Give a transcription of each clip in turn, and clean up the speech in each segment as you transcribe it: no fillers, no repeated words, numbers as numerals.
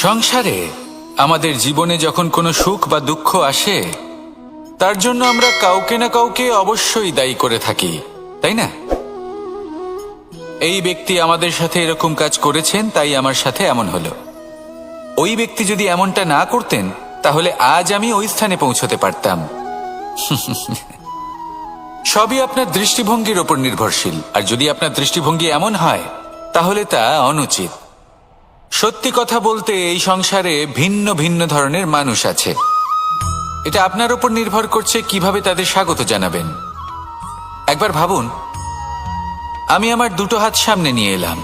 সংসারে আমাদের জীবনে যখন কোনো সুখ বা দুঃখ আসে, তার জন্য আমরা কাউকে না কাউকে অবশ্যই দায়ী করে থাকি, তাই না? এই ব্যক্তি আমাদের সাথে এরকম কাজ করেছেন, তাই আমার সাথে এমন হলো। ওই ব্যক্তি যদি এমনটা না করতেন, তাহলে আজ আমি ওই স্থানে পৌঁছতে পারতাম। সবই আপনার দৃষ্টিভঙ্গির ওপর নির্ভরশীল, আর যদি আপনার দৃষ্টিভঙ্গি এমন হয়, তাহলে তা অনুচিত। সত্যি কথা বলতে, এই সংসারে ভিন্ন ভিন্ন ধরনের মানুষ আছে। এটা আপনার উপর নির্ভর করছে কিভাবে তাদের স্বাগত জানাবেন। একবার ভাবুন, আমি আমার দুটো হাত সামনে নিয়ে এলাম,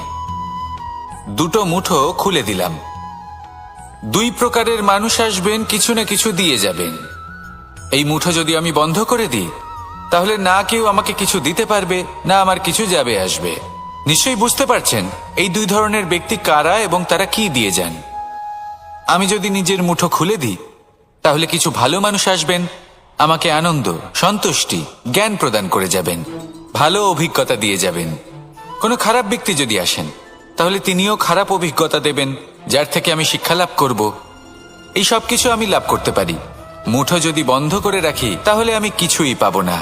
দুটো মুঠো খুলে দিলাম। দুই প্রকারের মানুষ আসবেন, কিছু না কিছু দিয়ে যাবেন। এই মুঠো যদি আমি বন্ধ করে দিই, তাহলে না কেউ আমাকে কিছু দিতে পারবে, না আমার কিছু যাবে আসবে। নিশ্চয়ই বুঝতে পারছেন এই দুই ধরনের ব্যক্তি কারা এবং তারা কি দিয়ে যান। আমি যদি নিজের মুঠো খুলে দিই, তাহলে কিছু ভালো মানুষ আসবেন, আমাকে আনন্দ, সন্তুষ্টি, জ্ঞান প্রদান করে যাবেন, ভালো অভিজ্ঞতা দিয়ে যাবেন। কোনো খারাপ ব্যক্তি যদি আসেন, তাহলে তিনিও খারাপ অভিজ্ঞতা দেবেন, যার থেকে আমি শিক্ষা লাভ করব। এই সব কিছু আমি লাভ করতে পারি। মুঠো যদি বন্ধ করে রাখি, তাহলে আমি কিছুই পাবো না।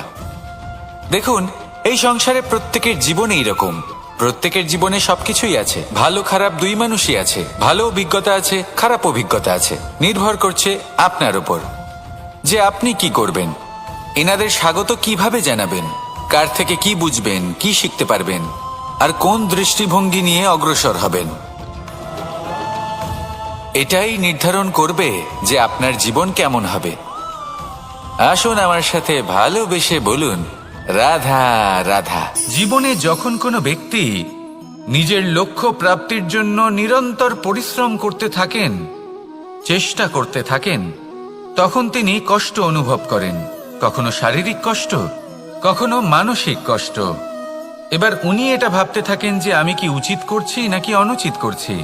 দেখুন, এই সংসারে প্রত্যেকের জীবনে এইরকম। প্রত্যেকের জীবনে সবকিছুই আছে, ভালো খারাপ দুই মানুষই আছে। ভালো অভিজ্ঞতা আছে, খারাপ অভিজ্ঞতা আছে। নির্ভর করছে আপনার উপর যে আপনি কি করবেন, এনাদের স্বাগত কিভাবে জানাবেন, কার থেকে কি বুঝবেন, কি শিখতে পারবেন, আর কোন দৃষ্টিভঙ্গি নিয়ে অগ্রসর হবেন। এটাই নির্ধারণ করবে যে আপনার জীবন কেমন হবে। আসুন আমার সাথে ভালোবেসে বলুন, রাধা রাধা। জীবনে যখন কোনো ব্যক্তি নিজের লক্ষ্য প্রাপ্তির জন্য নিরন্তর পরিশ্রম করতে থাকেন, চেষ্টা করতে থাকেন, তখন তিনি কষ্ট অনুভব করেন। কখনো শারীরিক কষ্ট, কখনো মানসিক কষ্ট। এবার উনি এটা ভাবতে থাকেন যে আমি কি উচিত করছি নাকি অনুচিত করছি।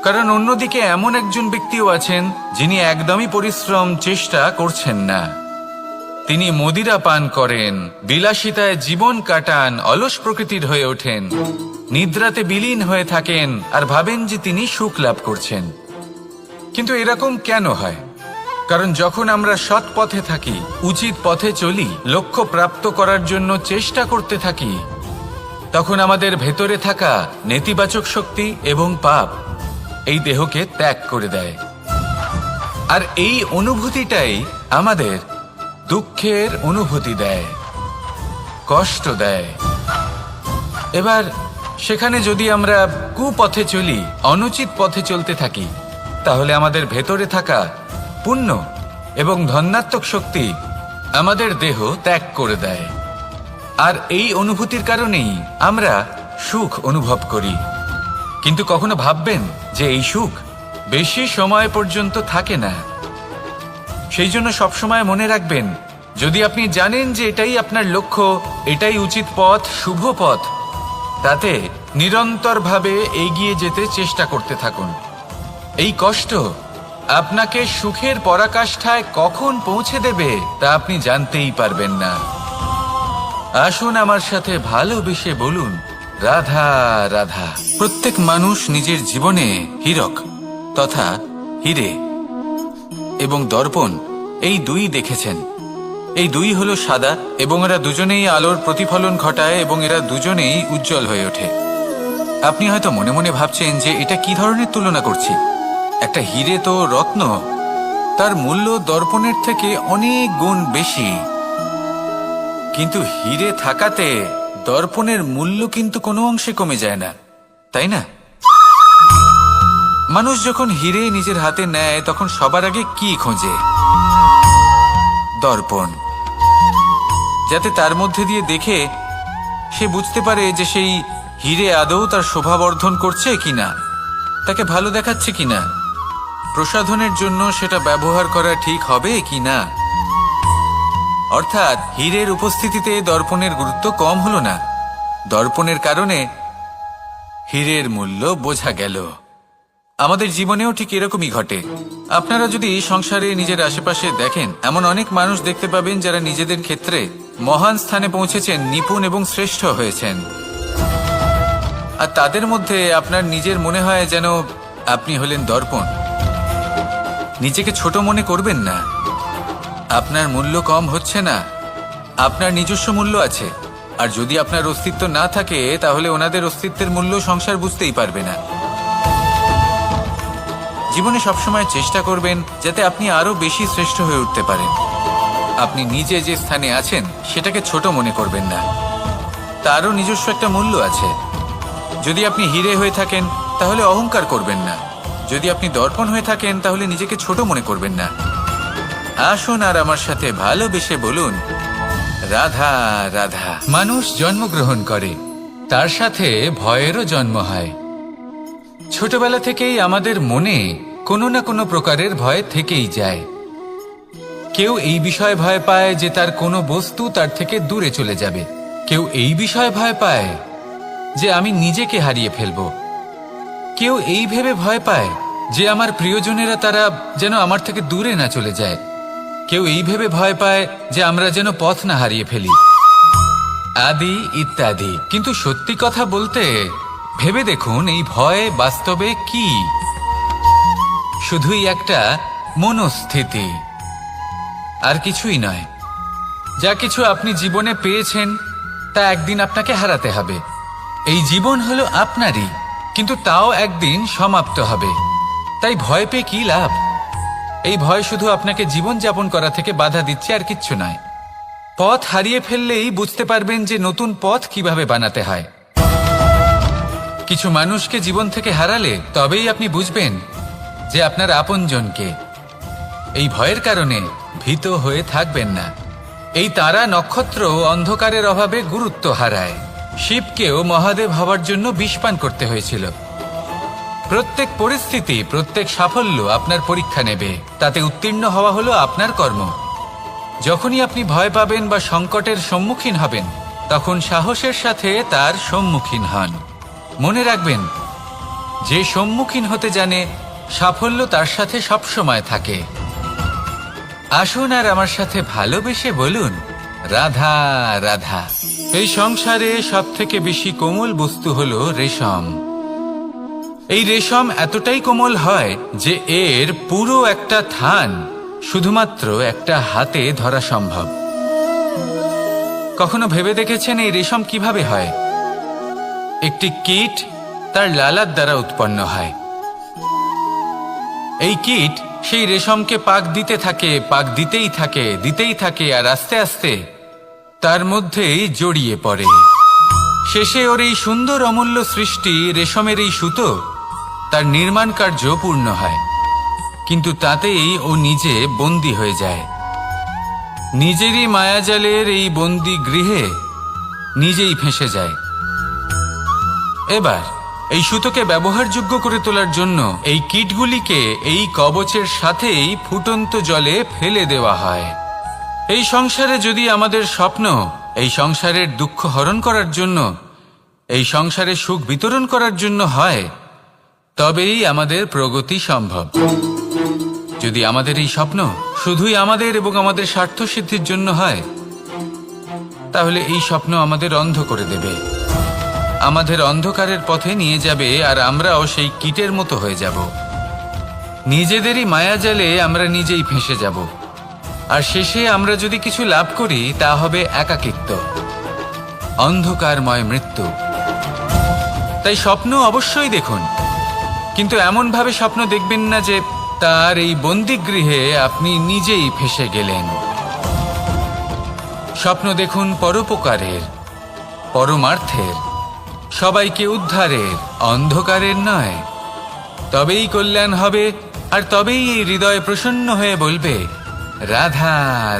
কারণ অন্যদিকে এমন একজন ব্যক্তিও আছেন যিনি একদমই পরিশ্রম, চেষ্টা করছেন না। তিনি মদিরা পান করেন, বিলাসিতায় জীবন কাটান, অলস প্রকৃতির হয়ে ওঠেন, নিদ্রাতে বিলীন হয়ে থাকেন আর ভাবেন যে তিনি সুখ লাভ করছেন। কিন্তু এরকম কেন হয়? কারণ যখন আমরা সৎ পথে থাকি, উচিত পথে চলি, লক্ষ্য প্রাপ্ত করার জন্য চেষ্টা করতে থাকি, তখন আমাদের ভেতরে থাকা নেতিবাচক শক্তি এবং পাপ এই দেহকে ত্যাগ করে দেয়। আর এই অনুভূতিটাই আমাদের দুঃখের অনুভূতি দেয়, কষ্ট দেয়। এবার সেখানে যদি আমরা কুপথে চলি, অনুচিত পথে চলতে থাকি, তাহলে আমাদের ভেতরে থাকা পুণ্য এবং ধনাত্মক শক্তি আমাদের দেহ ত্যাগ করে দেয়। আর এই অনুভূতির কারণেই আমরা সুখ অনুভব করি। কিন্তু কখনো ভাববেন যে এই সুখ বেশি সময় পর্যন্ত থাকে না। সেই জন্য সবসময় মনে রাখবেন, যদি আপনি জানেন যে এটাই আপনার লক্ষ্য, এটাই উচিত পথ, শুভ পথ, তাতে নিরন্তরভাবে এগিয়ে যেতে চেষ্টা করতে থাকুন। এই কষ্ট আপনাকে সুখের পরাকাষ্ঠায় কখন পৌঁছে দেবে তা আপনি জানতেই পারবেন না। আসুন আমার সাথে ভালোবেসে বলুন, রাধা রাধা। প্রত্যেক মানুষ নিজের জীবনে হীরক তথা হীরে এবং দর্পণ এই দুই দেখেছেন। এই দুই হলো সাদা এবং এরা দুজনেই আলোর প্রতিফলন ঘটায় এবং এরা দুজনেই উজ্জ্বল হয়ে ওঠে। আপনি হয়তো মনে মনে ভাবছেন যে এটা কি ধরনের তুলনা করছি। একটা হীরে তো রত্ন, তার মূল্য দর্পণের থেকে অনেক গুণ বেশি। কিন্তু হীরে থাকাতে দর্পণের মূল্য কিন্তু কোনো অংশে কমে যায় না, তাই না? মানুষ যখন হীরে নিজের হাতে নেয়, তখন সবার আগে কি খোঁজে? দর্পণ, যাতে তার মধ্যে দিয়ে দেখে সে বুঝতে পারে যে সেই হীরে আদৌ তার শোভাবর্ধন করছে কিনা, তাকে ভালো দেখাচ্ছে কিনা, প্রসাধনের জন্য সেটা ব্যবহার করা ঠিক হবে কিনা। অর্থাৎ হীরের উপস্থিতিতে দর্পণের গুরুত্ব কম হলো না, দর্পণের কারণে হীরের মূল্য বোঝা গেল। আমাদের জীবনেও ঠিক এরকমই ঘটে। আপনারা যদি সংসারে নিজের আশেপাশে দেখেন, এমন অনেক মানুষ দেখতে পাবেন যারা নিজেদের ক্ষেত্রে মহান স্থানে পৌঁছেছেন, নিপুণ এবং শ্রেষ্ঠ হয়েছেন। আর তাদের মধ্যে আপনার নিজের মনে হয় যেন আপনি হলেন দর্পণ। নিজেকে ছোট মনে করবেন না। আপনার মূল্য কম হচ্ছে না, আপনার নিজস্ব মূল্য আছে। আর যদি আপনার অস্তিত্ব না থাকে তাহলে ওনাদের অস্তিত্বের মূল্য সংসার বুঝতেই পারবে না। জীবনে সবসময় চেষ্টা করবেন যাতে আপনি আরো বেশি শ্রেষ্ঠ হয়ে উঠতে পারেন। আপনি নিজে যে স্থানে আছেন সেটাকে ছোট মনে করবেন না, তারও নিজস্ব একটা মূল্য আছে। যদি আপনি হিরে হয়ে থাকেন তাহলে অহংকার করবেন না, যদি আপনি দর্পণ হয়ে থাকেন তাহলে নিজেকে ছোট মনে করবেন না। আসুন আর আমার সাথে ভালোবেসে বলুন, রাধা রাধা। মানুষ জন্মগ্রহণ করে, তার সাথে ভয়েরও জন্ম হয়। ছোটবেলা থেকেই আমাদের মনে কোনো না কোনো প্রকারের ভয় থেকেই যায়। কেউ এই বিষয়ে ভয় পায় যে তার কোনো বস্তু তার থেকে দূরে চলে যাবে, কেউ এই বিষয়ে ভয় পায় যে আমি নিজেকে হারিয়ে ফেলব, কেউ এই ভেবে ভয় পায় যে আমার প্রিয়জনেরা তারা যেন আমার থেকে দূরে না চলে যায়, কেউ এই ভেবে ভয় পায় যে আমরা যেন পথ না হারিয়ে ফেলি, আদি ইত্যাদি। কিন্তু সত্যি কথা বলতে ভেবে দেখুন, এই ভয় বাস্তবে কি? শুধুই একটা মনস্থিতি, আর কিছুই নয়। যা কিছু আপনি জীবনে পেয়েছেন তা একদিন আপনাকে হারাতে হবে। এই জীবন হলো আপনারই, কিন্তু তাও একদিন সমাপ্ত হবে। তাই ভয় পেয়ে কি লাভ? এই ভয় শুধু আপনাকে জীবন যাপন করা থেকে বাধা দিচ্ছে, আর কিচ্ছু নয়। পথ হারিয়ে ফেললেই বুঝতে পারবেন যে নতুন পথ কিভাবে বানাতে হয়। কিছু মানুষকে জীবন থেকে হারালে তবেই আপনি বুঝবেন যে আপনার আপনজনকে। এই ভয়ের কারণে ভীত হয়ে থাকবেন না। এই তারা নক্ষত্র অন্ধকারের অভাবে গুরুত্ব হারায়। শিবকেও মহাদেব হওয়ার জন্য বিষপান করতে হয়েছিল। প্রত্যেক পরিস্থিতি, প্রত্যেক সাফল্য আপনার পরীক্ষা নেবে, তাতে উত্তীর্ণ হওয়া হলো আপনার কর্ম। যখনই আপনি ভয় পাবেন বা সংকটের সম্মুখীন হবেন, তখন সাহসের সাথে তার সম্মুখীন হন। মনে রাখবেন, যে সম্মুখীন হতে জানে সাফল্য তার সাথে সবসময় থাকে। আসুন আর আমার সাথে ভালোবেসে বলুন, রাধা রাধা। এই সংসারে সব থেকে বেশি কোমল বস্তু হলো রেশম। এই রেশম এতটাই কোমল হয় যে এর পুরো একটা থান শুধুমাত্র একটা হাতে ধরা সম্ভব। কখনো ভেবে দেখেছেন এই রেশম কিভাবে হয়? একটি কীট তার লালার দ্বারা উৎপন্ন হয়। এই কীট সেই রেশমকে পাক দিতে থাকে, পাক দিতেই থাকে, আর আস্তে আস্তে তার মধ্যেই জড়িয়ে পড়ে। শেষে ওর এই সুন্দর অমূল্য সৃষ্টি রেশমের এই সুতো তার নির্মাণ কার্য পূর্ণ হয়, কিন্তু তাতেই ও নিজে বন্দী হয়ে যায়। নিজেরই মায়াজালের এই বন্দী গৃহে নিজেই ফেঁসে যায়। এবার এই সুতোকে ব্যবহারযোগ্য করে তোলার জন্য এই কীটগুলিকে এই কবচের সাথেই ফুটন্ত জলে ফেলে দেওয়া হয়। এই সংসারে যদি আমাদের স্বপ্ন এই সংসারের দুঃখ হরণ করার জন্য, এই সংসারে সুখ বিতরণ করার জন্য হয়, তবেই আমাদের প্রগতি সম্ভব। যদি আমাদের এই স্বপ্ন শুধুই আমাদের এবং আমাদের স্বার্থ সিদ্ধির জন্য হয়, তাহলে এই স্বপ্ন আমাদের অন্ধ করে দেবে, আমাদের অন্ধকারের পথে নিয়ে যাবে, আর আমরাও সেই কীটের মতো হয়ে যাব। নিজেদেরই মায়াজালে আমরা নিজেই ফেঁসে যাব, আর শেষে আমরা যদি কিছু লাভ করি তা হবে একাকিত্ব, অন্ধকারময় মৃত্যু। তাই স্বপ্ন অবশ্যই দেখুন, কিন্তু এমনভাবে স্বপ্ন দেখবেন না যে তার এই বন্দিগৃহে আপনি নিজেই ফেঁসে গেলেন। স্বপ্ন দেখুন পরোপকারের, পরমার্থের, সবাইকে উদ্ধারের, অন্ধকারের নয়। তবেই কল্যাণ হবে, আর তবেই এই হৃদয় প্রসন্ন হয়ে বলবে, রাধা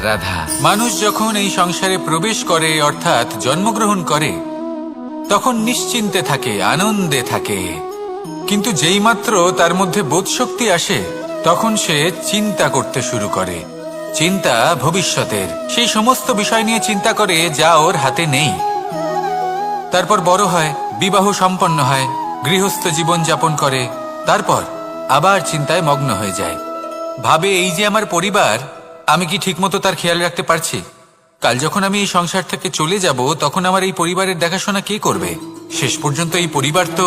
রাধা। মানুষ যখন এই সংসারে প্রবেশ করে, অর্থাৎ জন্মগ্রহণ করে, তখন নিশ্চিন্তে থাকে, আনন্দে থাকে। কিন্তু যেইমাত্র তার মধ্যে বোধশক্তি আসে, তখন সে চিন্তা করতে শুরু করে। চিন্তা ভবিষ্যতের, সেই সমস্ত বিষয় নিয়ে চিন্তা করে যা ওর হাতে নেই। তারপর বড় হয়, বিবাহ সম্পন্ন হয়, গৃহস্থ জীবন যাপন করে, তারপর আবার চিন্তায় মগ্ন হয়ে যায়। ভাবে, এই যে আমার পরিবার, আমি কি ঠিকমতো তার খেয়াল রাখতে পারছি? কাল যখন আমি এই সংসার থেকে চলে যাব, তখন আমার এই পরিবারের দেখাশোনা কে করবে? শেষ পর্যন্ত এই পরিবার তো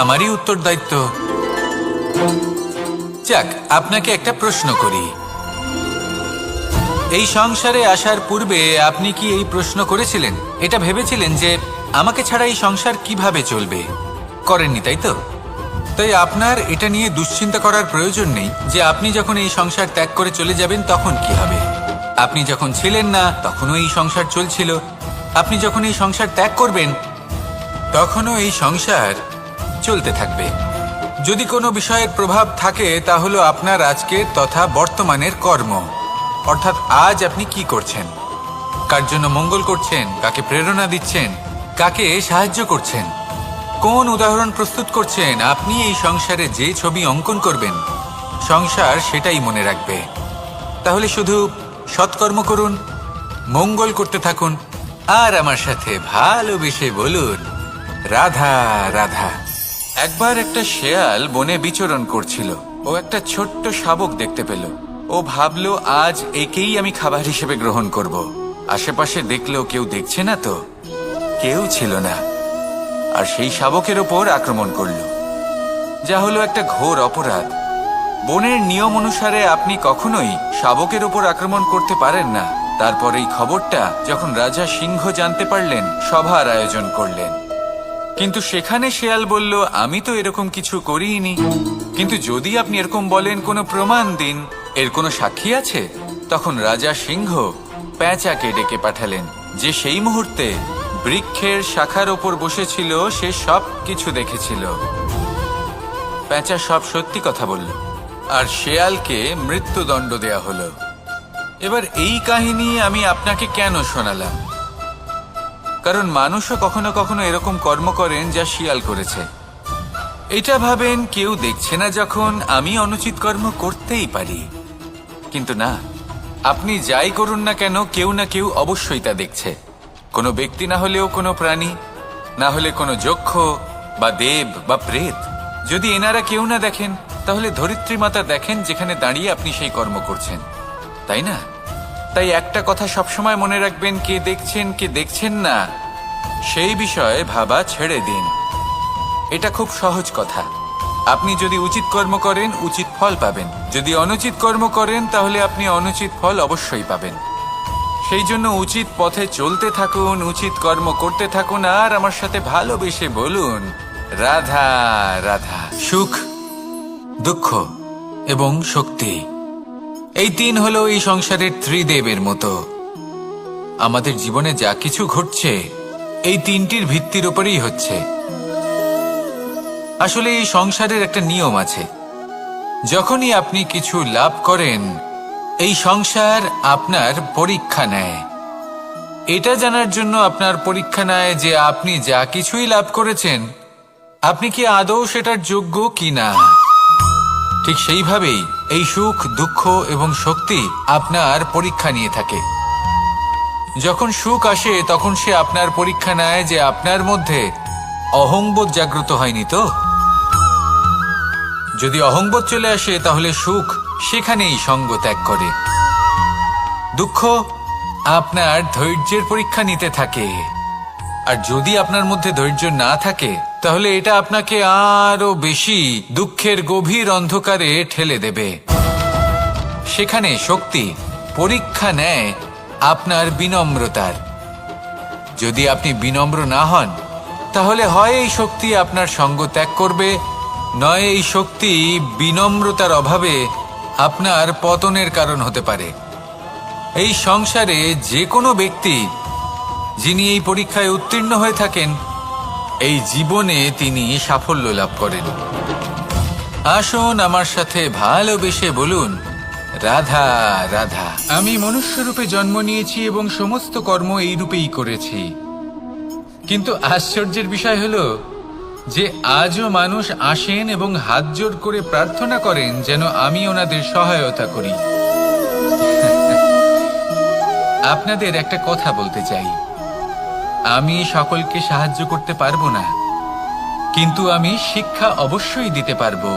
আমারই উত্তরদায়িত্ব। যাক, আপনাকে একটা প্রশ্ন করি। এই সংসারে আসার পূর্বে আপনি কি এই প্রশ্ন করেছিলেন, এটা ভেবেছিলেন যে আমাকে ছাড়া এই সংসার কিভাবে চলবে? করেননি, তাই তো? তাই আপনার এটা নিয়ে দুশ্চিন্তা করার প্রয়োজন নেই যে আপনি যখন এই সংসার ত্যাগ করে চলে যাবেন তখন কি হবে। আপনি যখন ছিলেন না তখনও এই সংসার চলছিল, আপনি যখন এই সংসার ত্যাগ করবেন তখনও এই সংসার চলতে থাকবে। যদি কোনো বিষয়ের প্রভাব থাকে তা হলো আপনার আজকের তথা বর্তমানের কর্ম, অর্থাৎ আজ আপনি কি করছেন, কার জন্য মঙ্গল করছেন, কাকে প্রেরণা দিচ্ছেন, কাকে সাহায্য করছেন, কোন উদাহরণ প্রস্তুত করছেন। আপনি এই সংসারে যে ছবি অঙ্কন করবেন সংসার সেটাই মনে রাখবে। তাহলে শুধু সৎকর্ম করুন, মঙ্গল করতে থাকুন, আর আমার সাথে ভালোবেসে বলুন রাধা রাধা। একবার একটা শেয়াল বনে বিচরণ করছিল। ও একটা ছোট্ট শাবক দেখতে পেল। ও ভাবলো আজ একেই আমি খাবার হিসেবে গ্রহণ করব। আশেপাশে দেখলো কেউ দেখছে না, তো কেউ ছিল না, আর সেই শাবকের ওপর আক্রমণ করল, যা হলো একটা ঘোর অপরাধ। বনের নিয়ম অনুসারে আপনি কখনোই শাবকের ওপর আক্রমণ করতে পারেন না। তারপর এই খবরটা যখন রাজা সিংহ জানতে পারলেন, সভার আয়োজন করলেন। কিন্তু সেখানে শেয়াল বলল, আমি তো এরকম কিছু করিনি। কিন্তু যদি আপনি এরকম বলেন, কোনো প্রমাণ দিন, এর কোনো সাক্ষী আছে? তখন রাজা সিংহ পেঁচাকে ডেকে পাঠালেন, যে সেই মুহূর্তে বৃক্ষের শাখার ওপর বসেছিল। সে সব কিছু দেখেছিল। পেঁচা সব সত্যি কথা বলল, আর শেয়ালকে মৃত্যুদণ্ড দেয়া হলো। এবার এই কাহিনী আমি আপনাকে কেন শোনালাম? কারণ মানুষও কখনো কখনো এরকম কর্ম করেন যা শিয়াল করেছে। এটা ভাবেন কেউ দেখছে না, যখন আমি অনুচিত কর্ম করতেই পারি। কিন্তু না, আপনি যাই করুন না কেন, কেউ না কেউ অবশ্যই তা দেখছে। কোনো ব্যক্তি না হলেও কোনো প্রাণী, না হলে কোনো যক্ষ বা দেব বা প্রেত। যদি এনারা কেউ না দেখেন, তাহলে ধরিত্রী মাতা দেখেন, যেখানে দাঁড়িয়ে আপনি সেই কর্ম করছেন, তাই না? তাই একটা কথা সবসময় মনে রাখবেন, কে দেখছেন কে দেখছেন না সেই বিষয়ে ভাবা ছেড়ে দিন। এটা খুব সহজ কথা। আপনি যদি উচিত কর্ম করেন, উচিত ফল পাবেন। যদি অনুচিত কর্ম করেন, তাহলে আপনি অনুচিত ফল অবশ্যই পাবেন। সেই জন্য উচিত পথে চলতে থাকুন, উচিত কর্ম করতে থাকুন, আর আমার সাথে ভালোবেসে বলুন রাধা রাধা। সুখ, দুঃখ এবং শক্তি, এই তিন হলো এই সংসারের ত্রিদেবের মতো। আমাদের জীবনে যা কিছু ঘটছে এই তিনটির ভিত্তির উপরেই হচ্ছে। আসলে এই সংসারের একটা নিয়ম আছে, যখনই আপনি কিছু লাভ করেন, এই সংসার আপনার পরীক্ষা নেয়। এটা জানার জন্য আপনার পরীক্ষা নেয় যে আপনি যা কিছুই লাভ করেছেন, আপনি কি আদৌ সেটার যোগ্য কিনা। ঠিক সেইভাবেই এই সুখ, দুঃখ এবং শক্তি আপনার পরীক্ষা নিয়ে থাকে। যখন সুখ আসে, তখন সে আপনার পরীক্ষা নেয় যে আপনার মধ্যে অহংবোধ জাগ্রত হয়নি তো। যদি অহংবোধ চলে আসে, তাহলে সুখ সেখানেই সঙ্গ ত্যাগ করে। দুঃখ আপনার ধৈর্যের পরীক্ষা নিতে থাকে, আর যদি আপনার মধ্যে ধৈর্য না থাকে, তাহলে এটা আপনাকে আরো বেশি দুঃখের গভীর অন্ধকারে ঠেলে দেবে। সেখানে শক্তি পরীক্ষা নেয় আপনার বিনম্রতার। যদি আপনি বিনম্র না হন, তাহলে হয় এই শক্তি আপনার সঙ্গ ত্যাগ করবে, নয় এই শক্তি বিনম্রতার অভাবে আপনার পতনের কারণ হতে পারে। এই সংসারে যে কোনো ব্যক্তি যিনি এই পরীক্ষায় উত্তীর্ণ হয়ে থাকেন, এই জীবনে তিনি সাফল্য লাভ করেন। আসুন আমার সাথে ভালোবেসে বলুন রাধা রাধা। আমি মনুষ্য রূপে জন্ম নিয়েছি এবং সমস্ত কর্ম এই রূপেই করেছি। কিন্তু আশ্চর্যের বিষয় হলো যে আজও মানুষ আসেন এবং হাত জোড় করে প্রার্থনা করেন যেন আমি ওনাদের সহায়তা করি। আপনাদের একটা কথা বলতে চাই, আমি সকলকে সাহায্য করতে পারবো না, কিন্তু আমি শিক্ষা অবশ্যই দিতে পারবো,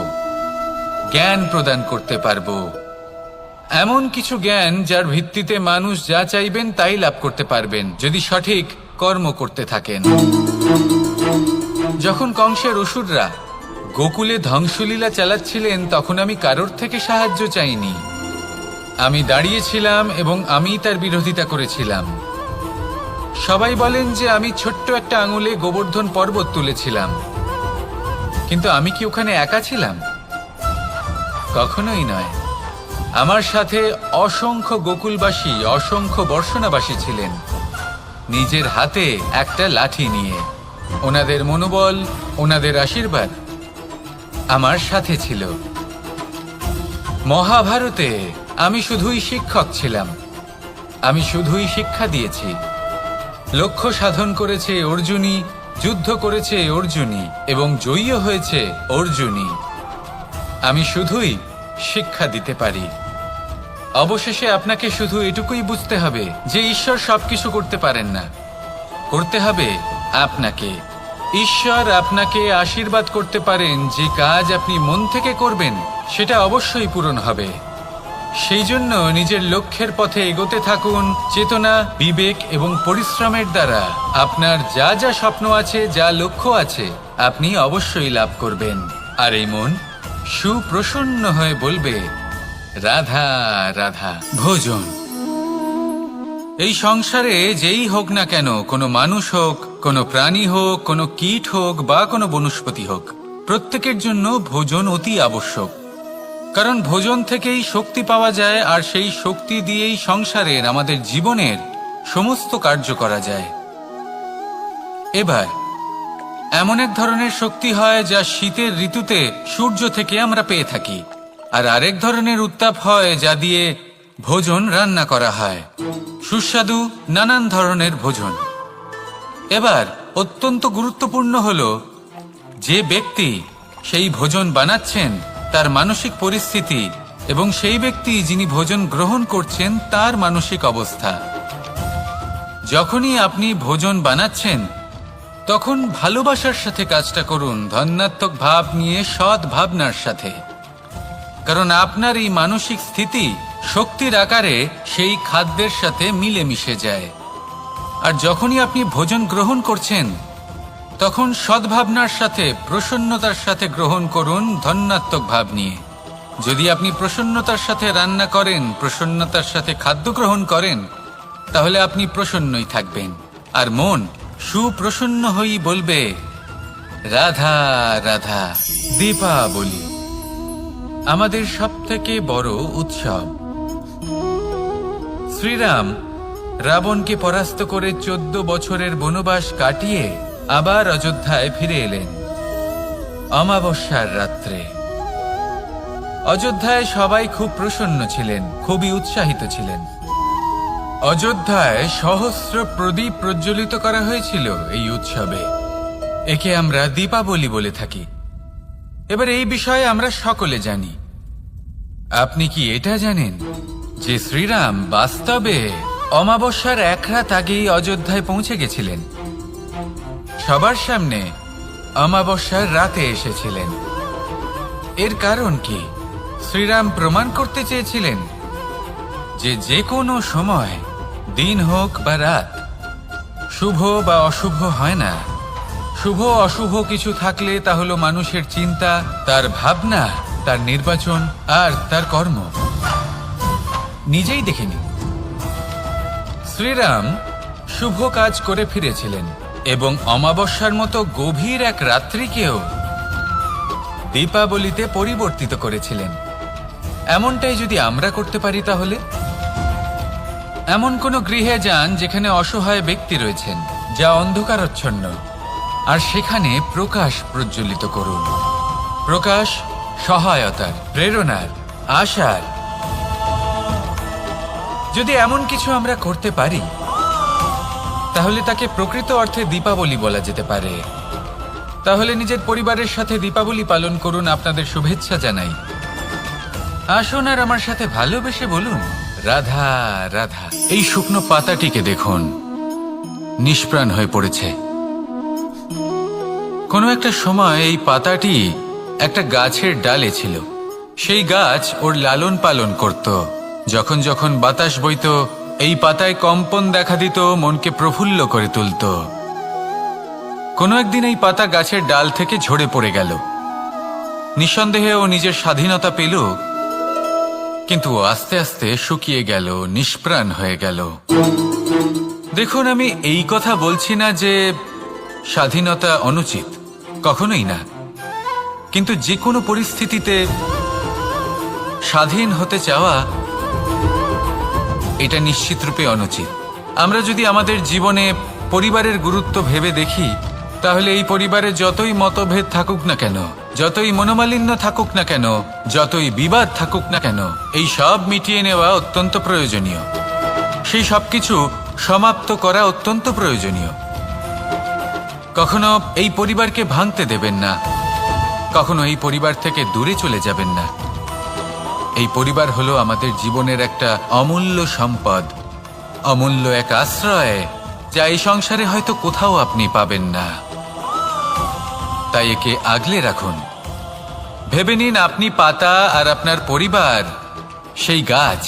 জ্ঞান প্রদান করতে পারবো। এমন কিছু জ্ঞান যার ভিত্তিতে মানুষ যা চাইবেন তাই লাভ করতে পারবেন, যদি সঠিক কর্ম করতে থাকেন। যখন কংসের অসুররা গোকুলে ধ্বংসলীলা চালাচ্ছিলেন তখন আমি কারোর থেকে সাহায্য চাইনি। আমি দাঁড়িয়েছিলাম এবং আমি তার বিরোধিতা করেছিলাম। সবাই বলেন যে আমি ছোট্ট একটা আঙুলে গোবর্ধন পর্বত তুলেছিলাম, কিন্তু আমি কি ওখানে একা ছিলাম? কখনোই নয়। আমার সাথে অসংখ্য গোকুলবাসী, অসংখ্য বর্ষণাবাসী ছিলেন, নিজের হাতে একটা লাঠি নিয়ে। ওনাদের মনোবল, ওনাদের আশীর্বাদ আমার সাথে ছিল। মহাভারতে আমি শুধুই শিক্ষক ছিলাম, আমি শুধুই শিক্ষা দিয়েছি। লক্ষ্য সাধন করেছে অর্জুনই, যুদ্ধ করেছে অর্জুনই এবং জয়ীও হয়েছে অর্জুনই। আমি শুধুই শিক্ষা দিতে পারি। অবশেষে আপনাকে শুধু এটুকুই বুঝতে হবে যে ঈশ্বর সবকিছু করতে পারেন না, করতে হবে আপনাকে। ঈশ্বর আপনাকে আশীর্বাদ করতে পারেন যে কাজ আপনি মন থেকে করবেন সেটা অবশ্যই পূরণ হবে। সেই জন্য নিজের লক্ষ্যের পথে এগোতে থাকুন। চেতনা, বিবেক এবং পরিশ্রমের দ্বারা আপনার যা যা স্বপ্ন আছে, যা লক্ষ্য আছে, আপনি অবশ্যই লাভ করবেন। আর এই মন সুপ্রসন্ন হয়ে বলবে, রাধা রাধা। ভোজন। এই সংসারে যেই হোক না কেন, কোনো মানুষ হোক, কোনো প্রাণী হোক, কোনো কীট হোক বা কোনো বনস্পতি হোক, প্রত্যেকের জন্য ভোজন অতি আবশ্যক। কারণ ভোজন থেকেই শক্তি পাওয়া যায়, আর সেই শক্তি দিয়েই সংসারের, আমাদের জীবনের সমস্ত কার্য করা যায়। এবার এমন এক ধরনের শক্তি হয় যা শীতের ঋতুতে সূর্য থেকে আমরা পেয়ে থাকি, আর আরেক ধরনের উত্তাপ হয় যা দিয়ে ভোজন রান্না করা হয়, সুস্বাদু নানান ধরনের ভোজন। এবার অত্যন্ত গুরুত্বপূর্ণ হলো যে ব্যক্তি সেই ভোজন বানাচ্ছেন তার মানসিক পরিস্থিতি এবং সেই ব্যক্তি যিনি ভোজন গ্রহণ করছেন তার মানসিক অবস্থা। যখনই আপনি ভোজন বানাচ্ছেন তখন ভালোবাসার সাথে কাজটা করুন, ধন্যাত্মক ভাব নিয়ে, সৎ ভাবনার সাথে। কারণ আপনার এই মানসিক স্থিতি শক্তির আকারে সেই খাদ্যের সাথে মিলেমিশে যায়। আর যখনই আপনি ভোজন গ্রহণ করছেন তখন সদ্ভাবনার সাথে, প্রসন্নতার সাথে গ্রহণ করুন, ধন্যাত্মক ভাব নিয়ে। যদি আপনি প্রসন্নতার সাথে রান্না করেন, প্রসন্নতার সাথে খাদ্য গ্রহণ করেন, তাহলে আপনি প্রসন্নই থাকবেন। আর মন সুপ্রসন্ন হয়েই বলবে, রাধা রাধা। দীপাবলি আমাদের সবথেকে বড় উৎসব। শ্রীরাম রাবণকে পরাস্ত করে 14 বছরের বনবাস কাটিয়ে আবার অযোধ্যায় ফিরে এলেন অমাবস্যার রাত্রে। অযোধ্যায় সবাই খুব প্রসন্ন ছিলেন, খুবই উৎসাহিত ছিলেন। অযোধ্যায় সহস্র প্রদীপ প্রজ্বলিত করা হয়েছিল এই উৎসবে। একে আমরা দীপাবলি বলে থাকি। এবার এই বিষয়ে আমরা সকলে জানি। আপনি কি এটা জানেন যে শ্রীরাম বাস্তবে অমাবস্যার এক রাত আগেই অযোধ্যায় পৌঁছে গেছিলেন? সবার সামনে অমাবস্যার রাতে এসেছিলেন। এর কারণ কি? শ্রীরাম প্রমাণ করতে চেয়েছিলেন যে যে কোনো সময়, দিন হোক বা রাত, শুভ বা অশুভ হয় না। শুভ অশুভ কিছু থাকলে তা হলো মানুষের চিন্তা, তার ভাবনা, তার নির্বাচন আর তার কর্ম। নিজেই দেখে নিন, শ্রীরাম শুভ কাজ করে ফিরেছিলেন এবং অমাবস্যার মতো গভীর এক রাত্রিকেও দীপাবলিতে পরিবর্তিত করেছিলেন। এমনটাই যদি আমরা করতে পারি, তাহলে এমন কোন গৃহে যান যেখানে অসহায় ব্যক্তি রয়েছেন, যা অন্ধকারাচ্ছন্ন, আর সেখানে প্রকাশ প্রজ্বলিত করুন। প্রকাশ সহায়তার, প্রেরণার, আশার। যদি এমন কিছু আমরা করতে পারি তাহলে তাকে প্রকৃত অর্থে দীপাবলি বলা যেতে পারে। তাহলে নিজের পরিবারের সাথে দীপাবলি পালন করুন। আপনাদের শুভেচ্ছা জানাই। আসুন আর আমার সাথে ভালোবেসে বলুন, রাধা রাধা। এই শুকনো পাতাটিকে দেখুন, নিষ্প্রাণ হয়ে পড়েছে। কোনো একটা সময় এই পাতাটি একটা গাছের ডালে ছিল। সেই গাছ ওর লালন পালন করত। যখন যখন বাতাস বইত, এই পাতায় কম্পন দেখা দিত, মনকে প্রফুল্ল করে তুলত। কোনো একদিন এই পাতা গাছের ডাল থেকে ঝরে পড়ে গেল। নিঃসন্দেহে ও নিজের স্বাধীনতা পেল, কিন্তু আস্তে আস্তে শুকিয়ে গেল, নিষ্প্রাণ হয়ে গেল। দেখুন, আমি এই কথা বলছি না যে স্বাধীনতা অনুচিত, কখনোই না। কিন্তু যে কোনো পরিস্থিতিতে স্বাধীন হতে চাওয়া এটা নিশ্চিতরূপে অনুচিত। আমরা যদি আমাদের জীবনে পরিবারের গুরুত্ব ভেবে দেখি, তাহলে এই পরিবারে যতই মতভেদ থাকুক না কেন, যতই মনোমালিন্য থাকুক না কেন, যতই বিবাদ থাকুক না কেন, এই সব মিটিয়ে নেওয়া অত্যন্ত প্রয়োজনীয়। সেই সবকিছু সমাপ্ত করা অত্যন্ত প্রয়োজনীয়। কখনো এই পরিবারকে ভাঙতে দেবেন না, কখনো এই পরিবার থেকে দূরে চলে যাবেন না। এই পরিবার হলো আমাদের জীবনের একটা অমূল্য সম্পদ, অমূল্য এক আশ্রয়, যা এই সংসারে হয়তো কোথাও আপনি পাবেন না। তাই একে আগলে রাখুন। ভেবে নিন আপনি পাতা আর আপনার পরিবার সেই গাছ।